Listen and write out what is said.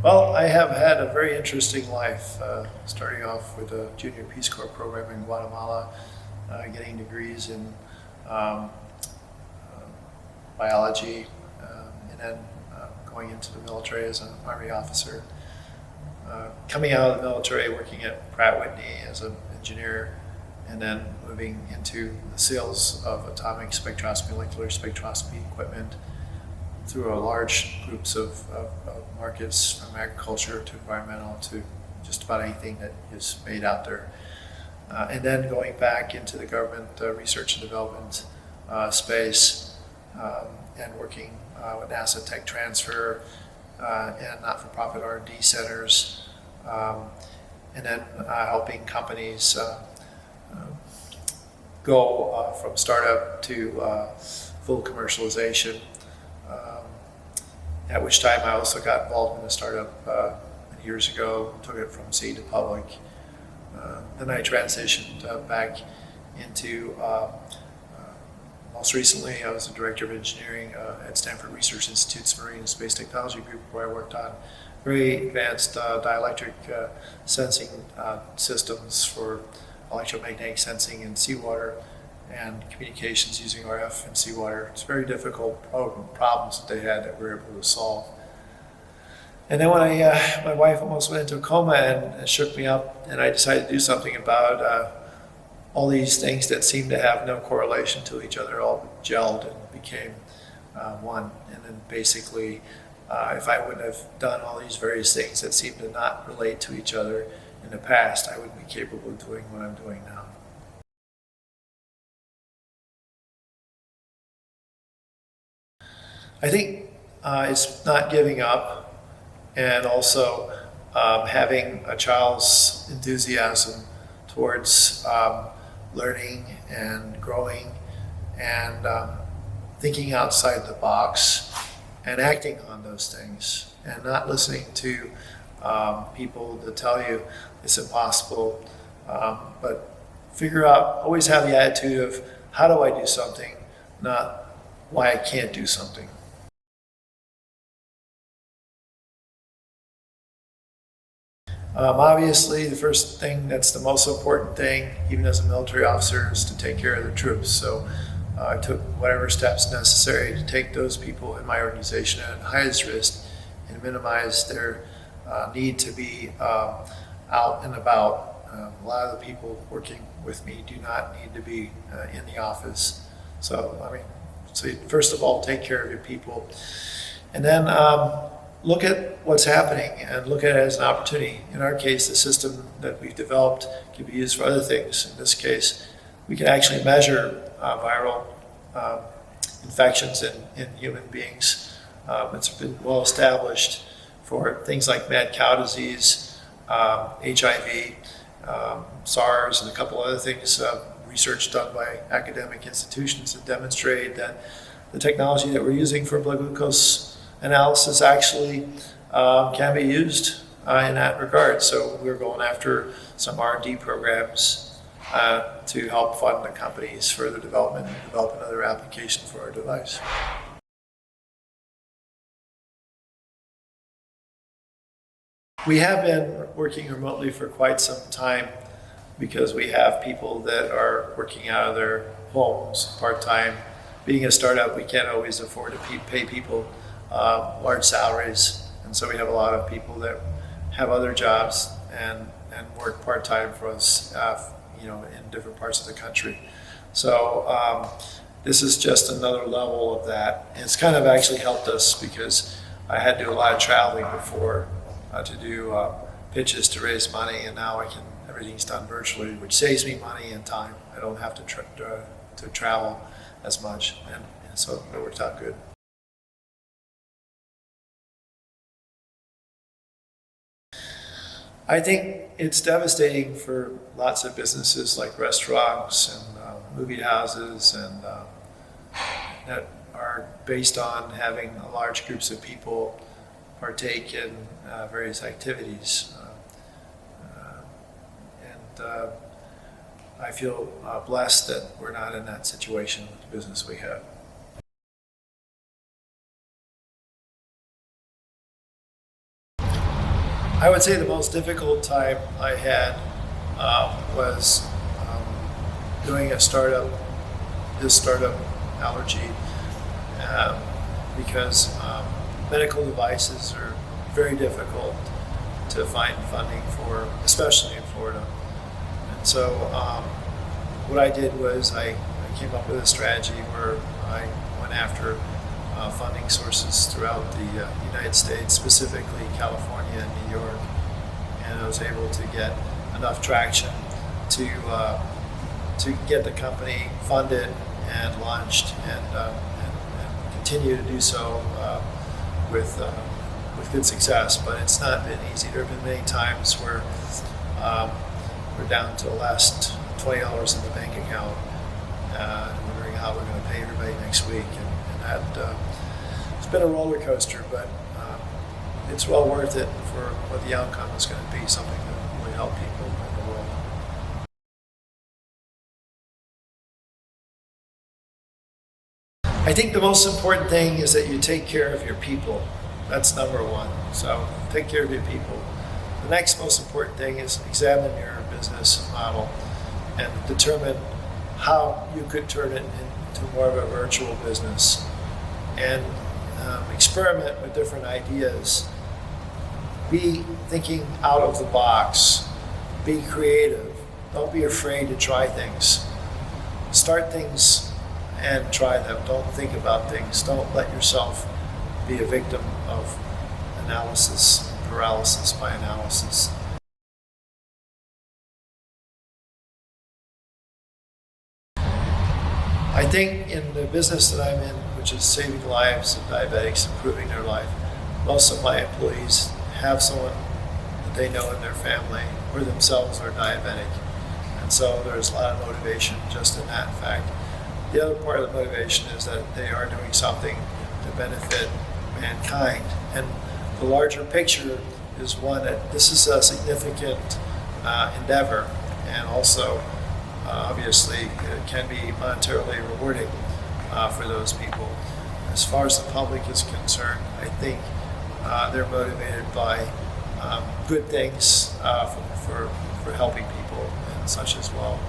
Well, I have had a very interesting life, starting off with a junior Peace Corps program in Guatemala, getting degrees in um, biology, and then going into the military as an Army officer. Coming out of the military, working at Pratt Whitney as an engineer, and then moving into the sales of atomic spectroscopy, molecular spectroscopy equipment through a large groups of markets, from agriculture to environmental to just about anything that is made out there. And then going back into the government research and development space, and working with NASA Tech Transfer and not-for-profit R&D centers, and then helping companies go from startup to full commercialization. At which time I also got involved in a startup years ago, took it from seed to public. Then I transitioned back into, most recently I was the Director of Engineering at Stanford Research Institute's Marine and Space Technology Group, where I worked on very advanced dielectric sensing systems for electromagnetic sensing in seawater and communications using RF and seawater. It's very difficult problems that they had that we were able to solve. And then when my wife almost went into a coma and it shook me up, and I decided to do something about all these things that seemed to have no correlation to each other, all gelled and became one. And then basically, if I wouldn't have done all these various things that seemed to not relate to each other in the past, I wouldn't be capable of doing what I'm doing now. I think it's not giving up, and also having a child's enthusiasm towards learning and growing and thinking outside the box and acting on those things, and not listening to people that tell you it's impossible, but figure out, always have the attitude of how do I do something, not why I can't do something. Obviously, the first thing that's the most important thing, even as a military officer, is to take care of the troops. So I took whatever steps necessary to take those people in my organization at highest risk and minimize their need to be out and about. A lot of the people working with me do not need to be in the office. So, first of all, take care of your people. And then look at what's happening and look at it as an opportunity. In our case, the system that we've developed can be used for other things. In this case, we can actually measure viral infections in human beings. It's been well established for things like mad cow disease, HIV, SARS, and a couple other things. Research done by academic institutions that demonstrate that the technology that we're using for blood glucose analysis actually can be used in that regard. So we're going after some R&D programs to help fund the company's further development and develop another application for our device. We have been working remotely for quite some time because we have people that are working out of their homes part-time. Being a startup, we can't always afford to pay people large salaries, and so we have a lot of people that have other jobs and work part-time for us, in different parts of the country. So this is just another level of that. And it's kind of actually helped us because I had to do a lot of traveling before to do pitches to raise money, and now everything's done virtually, which saves me money and time. I don't have to travel as much, and so it worked out good. I think it's devastating for lots of businesses like restaurants and movie houses and that are based on having large groups of people partake in various activities. And I feel blessed that we're not in that situation with the business we have. I would say the most difficult time I had was doing this startup, Allergy, because medical devices are very difficult to find funding for, especially in Florida. And so what I did was I came up with a strategy where I went after funding sources throughout the United States, specifically California and New York, and I was able to get enough traction to get the company funded and launched, and continue to do so with good success. But it's not been easy. There have been many times where we're down to the last $20 in the bank account, wondering how we're going to pay everybody next week, and that it's been a roller coaster, but it's well worth it for what the outcome is going to be, something that will help people in the world. I think the most important thing is that you take care of your people. That's number one. So take care of your people. The next most important thing is examine your business model and determine how you could turn it into more of a virtual business, and experiment with different ideas. Be thinking out of the box. Be creative. Don't be afraid to try things. Start things and try them. Don't think about things. Don't let yourself be a victim of analysis, paralysis by analysis. I think in the business that I'm in, which is saving lives of diabetics, improving their life, most of my employees have someone that they know in their family or themselves are diabetic. And so there's a lot of motivation just in that fact. The other part of the motivation is that they are doing something to benefit mankind. And the larger picture is one that this is a significant endeavor, and also obviously it can be monetarily rewarding for those people. As far as the public is concerned, I think they're motivated by good things for helping people and such as well.